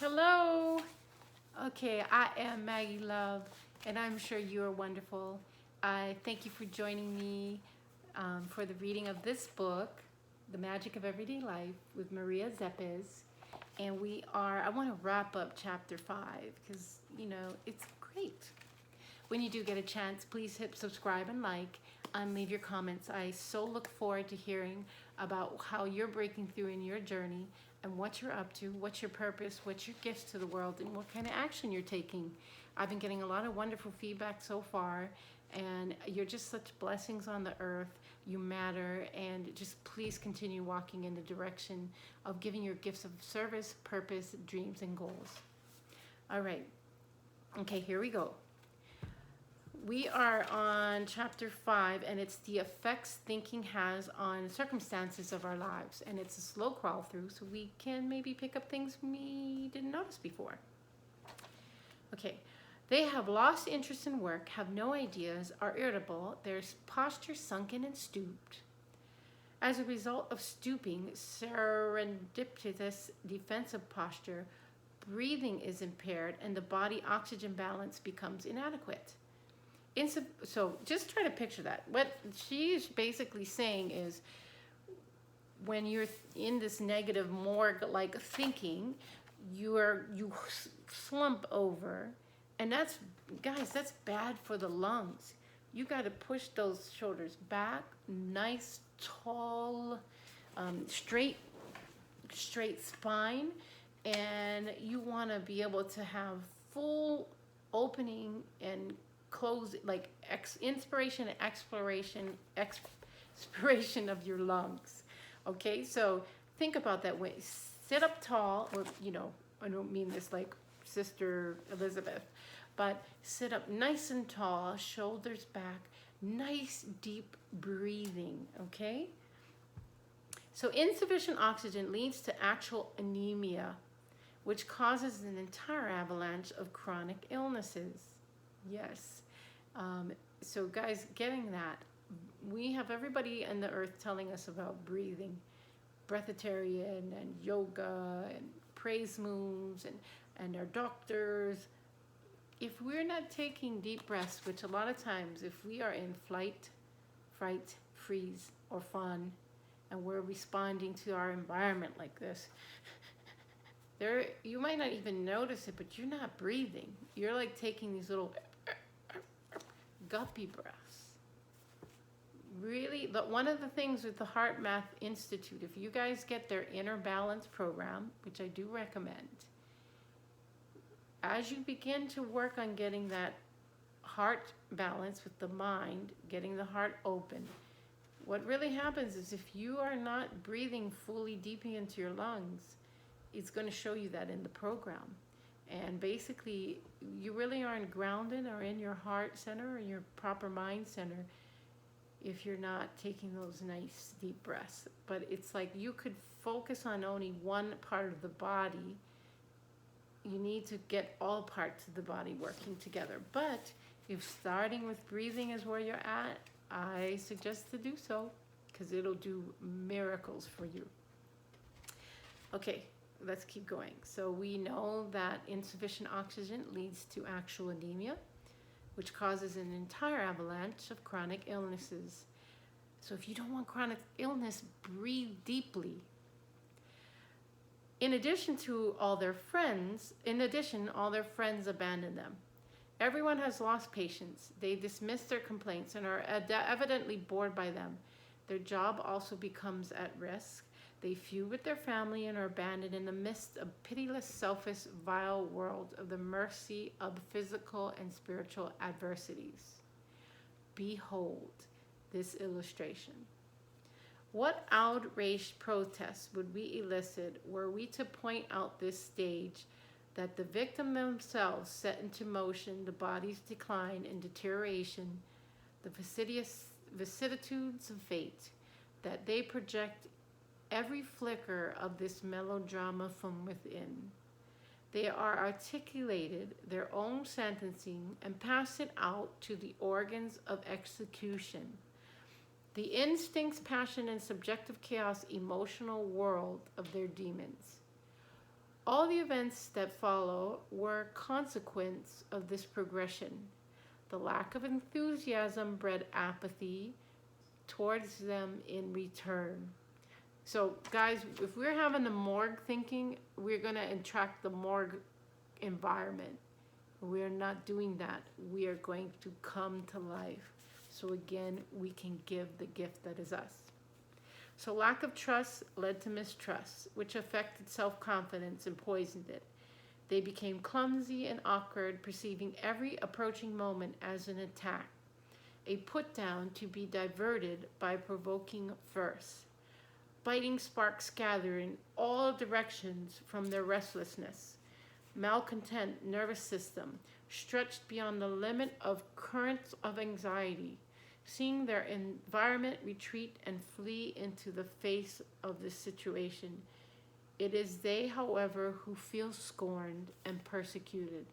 Hello. Okay, I am Maggie Love, and I'm sure you are wonderful. I thank you for joining me for the reading of this book, The Magic of Everyday Life, with Maria Szepes. And I want to wrap up chapter 5 because, it's great. When you do get a chance, please hit subscribe and like and leave your comments. I so look forward to hearing about how you're breaking through in your journey and what you're up to, what's your purpose, what's your gifts to the world, and what kind of action you're taking. I've been getting a lot of wonderful feedback so far, and you're just such blessings on the earth. You matter, and just please continue walking in the direction of giving your gifts of service, purpose, dreams, and goals. All right. Okay, here we go. We are on chapter 5, and it's the effects thinking has on circumstances of our lives. And it's a slow crawl through, so we can maybe pick up things we didn't notice before. Okay, they have lost interest in work, have no ideas, are irritable, their posture sunken and stooped. As a result of stooping, serendipitous defensive posture, breathing is impaired, and the body oxygen balance becomes inadequate. So just try to picture that. What she's basically saying is when you're in this negative morgue-like thinking, you slump over, and that's bad for the lungs. You got to push those shoulders back, nice, tall, straight spine, and you want to be able to have full opening and close, like inspiration and expiration of your lungs. Okay, so think about that way. Sit up tall, or I don't mean this like Sister Elizabeth, but sit up nice and tall, shoulders back, nice deep breathing. Okay, so insufficient oxygen leads to actual anemia, which causes an entire avalanche of chronic illnesses. Yes. So guys, getting that, we have everybody on the earth telling us about breathing, breatharian and yoga and praise moves and our doctors. If we're not taking deep breaths, which a lot of times if we are in flight, fright, freeze, or fun, and we're responding to our environment like this, you might not even notice it, but you're not breathing. You're like taking these little guppy breaths. Really, but one of the things with the Heart Math Institute, if you guys get their Inner Balance program, which I do recommend, as you begin to work on getting that heart balance with the mind, getting the heart open, what really happens is if you are not breathing fully deeply into your lungs, it's going to show you that in the program. And basically, you really aren't grounded or in your heart center or your proper mind center if you're not taking those nice deep breaths. But it's like you could focus on only one part of the body. You need to get all parts of the body working together. But if starting with breathing is where you're at, I suggest to do so because it'll do miracles for you. Okay. Let's keep going. So we know that insufficient oxygen leads to actual anemia, which causes an entire avalanche of chronic illnesses. So if you don't want chronic illness, breathe deeply. In addition, all their friends abandon them. Everyone has lost patience. They dismiss their complaints and are evidently bored by them. Their job also becomes at risk. They feud with their family and are abandoned in the midst of pitiless, selfish, vile world of the mercy of physical and spiritual adversities. Behold this illustration. What outraged protests would we elicit were we to point out this stage that the victim themselves set into motion the body's decline and deterioration, the vicissitudes of fate, that they project every flicker of this melodrama from within. They are articulated their own sentencing and pass it out to the organs of execution. The instincts, passion, and subjective chaos emotional world of their demons. All the events that follow were a consequence of this progression. The lack of enthusiasm bred apathy towards them in return. So, guys, if we're having the morgue thinking, we're going to attract the morgue environment. We're not doing that. We are going to come to life. So, again, we can give the gift that is us. So, lack of trust led to mistrust, which affected self confidence and poisoned it. They became clumsy and awkward, perceiving every approaching moment as an attack, a put down to be diverted by provoking first. Biting sparks gather in all directions from their restlessness. Malcontent nervous system stretched beyond the limit of currents of anxiety, seeing their environment retreat and flee into the face of this situation. It is they, however, who feel scorned and persecuted.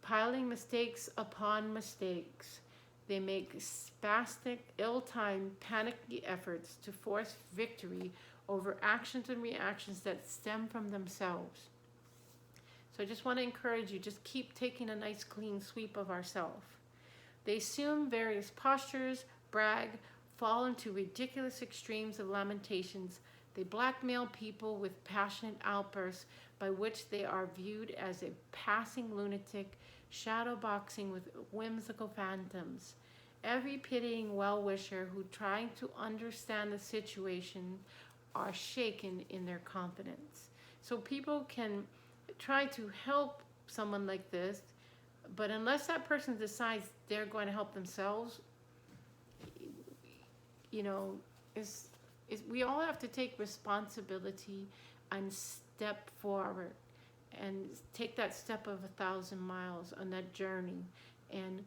Piling mistakes upon mistakes, they make spastic, ill-timed, panicky efforts to force victory over actions and reactions that stem from themselves. So I just want to encourage you, just keep taking a nice clean sweep of ourselves. They assume various postures, brag, fall into ridiculous extremes of lamentations. They blackmail people with passionate outbursts by which they are viewed as a passing lunatic, shadowboxing with whimsical phantoms. Every pitying well-wisher who trying to understand the situation are shaken in their confidence. So people can try to help someone like this, but unless that person decides they're going to help themselves, you know, we all have to take responsibility and step forward and take that step of 1,000 miles on that journey, and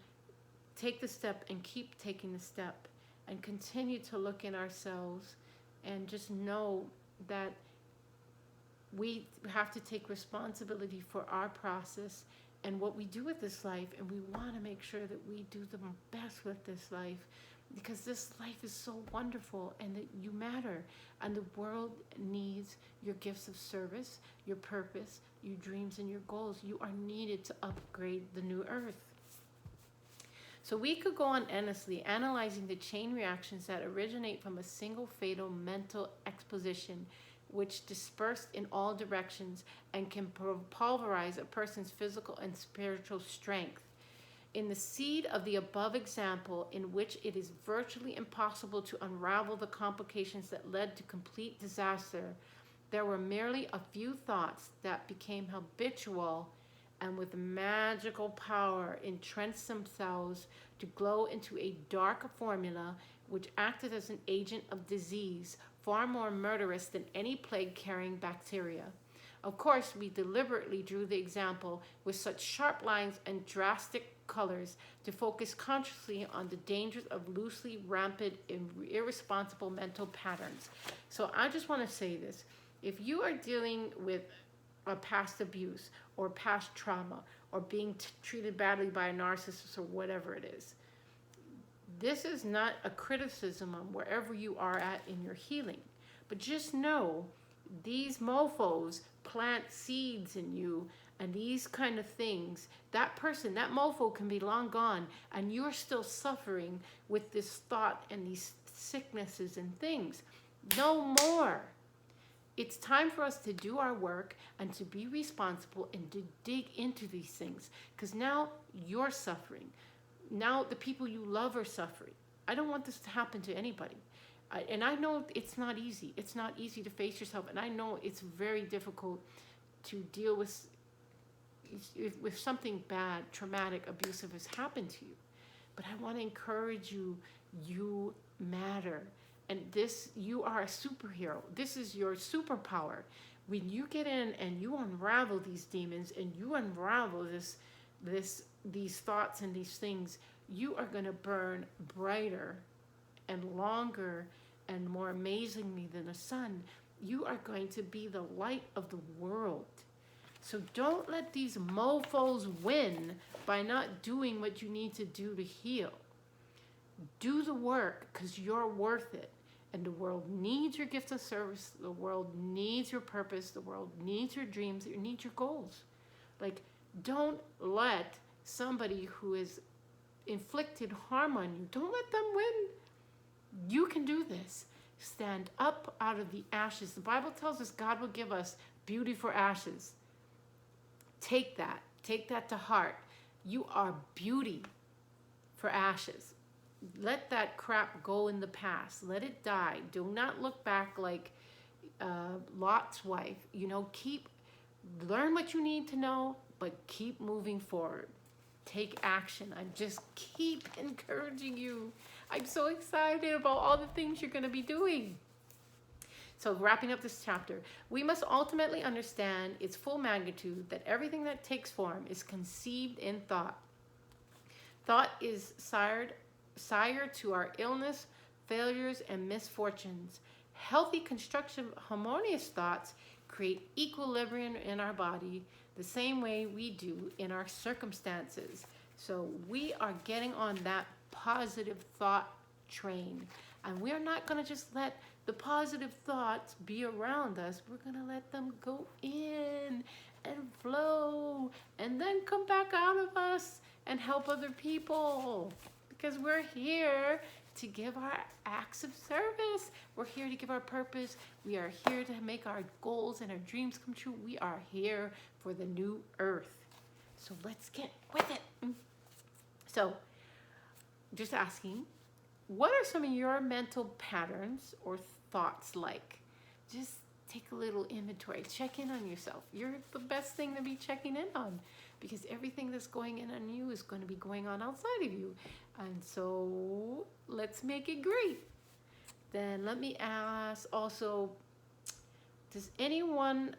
take the step and keep taking the step and continue to look in ourselves and just know that we have to take responsibility for our process and what we do with this life, and we want to make sure that we do the best with this life, because this life is so wonderful and that you matter, and the world needs your gifts of service, your purpose, your dreams, and your goals. You are needed to upgrade the new earth. So we could go on endlessly analyzing the chain reactions that originate from a single fatal mental exposition, which disperse in all directions and can pulverize a person's physical and spiritual strength. In the seed of the above example, in which it is virtually impossible to unravel the complications that led to complete disaster, there were merely a few thoughts that became habitual and with magical power entrenched themselves to glow into a dark formula which acted as an agent of disease, far more murderous than any plague-carrying bacteria. Of course, we deliberately drew the example with such sharp lines and drastic colors to focus consciously on the dangers of loosely rampant and irresponsible mental patterns. So I just want to say this. If you are dealing with a past abuse or past trauma or being treated badly by a narcissist or whatever it is, this is not a criticism on wherever you are at in your healing. But just know these mofos plant seeds in you, and these kind of things, that person, that mofo can be long gone, and you're still suffering with this thought and these sicknesses and things. No more. It's time for us to do our work and to be responsible and to dig into these things, because now you're suffering. Now the people you love are suffering. I don't want this to happen to anybody. And I know it's not easy. It's not easy to face yourself. And I know it's very difficult to deal with something bad, traumatic, abusive has happened to you. But I want to encourage you, you matter. And this, you are a superhero. This is your superpower. When you get in and you unravel these demons and you unravel these thoughts and these things, you are going to burn brighter and longer and more amazingly than the sun. You are going to be the light of the world. So don't let these mofos win by not doing what you need to do to heal. Do the work, because you're worth it. And the world needs your gift of service. The world needs your purpose. The world needs your dreams. It needs your goals. Like, don't let somebody who has inflicted harm on you, don't let them win. You can do this. Stand up out of the ashes. The Bible tells us God will give us beauty for ashes. Take that. Take that to heart. You are beauty for ashes. Let that crap go in the past. Let it die. Do not look back like Lot's wife. You know, learn what you need to know, but keep moving forward. Take action. I just keep encouraging you. I'm so excited about all the things you're going to be doing. So wrapping up this chapter, we must ultimately understand its full magnitude, that everything that takes form is conceived in thought. Thought is sire to our illness, failures, and misfortunes. Healthy, constructive, harmonious thoughts create equilibrium in our body the same way we do in our circumstances. So we are getting on that positive thought train. And we are not going to just let the positive thoughts be around us. We're going to let them go in and flow and then come back out of us and help other people. Because we're here to give our acts of service. We're here to give our purpose. We are here to make our goals and our dreams come true. We are here for the new earth. So let's get with it. So, just asking, what are some of your mental patterns or thoughts like? Just take a little inventory. Check in on yourself. You're the best thing to be checking in on, because everything that's going in on you is going to be going on outside of you. And so let's make it great. Then let me ask also, is any one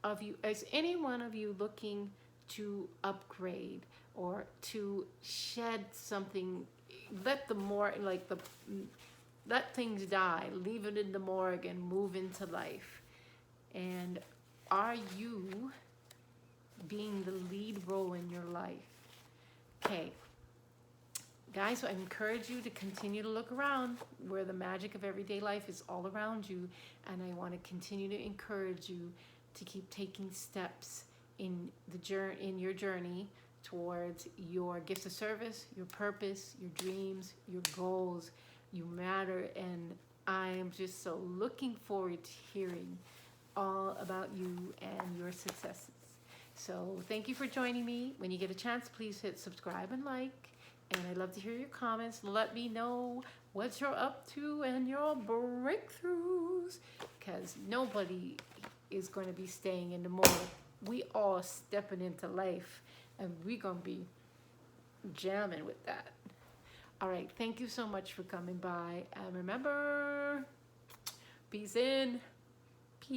of you looking to upgrade or to shed something? Let things die, leave it in the morgue and move into life. And are you being the lead role in your life? Okay. Guys, so I encourage you to continue to look around where the magic of everyday life is all around you. And I want to continue to encourage you to keep taking steps in your journey towards your gifts of service, your purpose, your dreams, your goals. You matter, and I am just so looking forward to hearing all about you and your successes. So thank you for joining me. When you get a chance, please hit subscribe and like. And I'd love to hear your comments. Let me know what you're up to and your breakthroughs, because nobody is going to be staying in the morgue. We all stepping into life, and we're going to be jamming with that. All right. Thank you so much for coming by. And remember, peace in, peace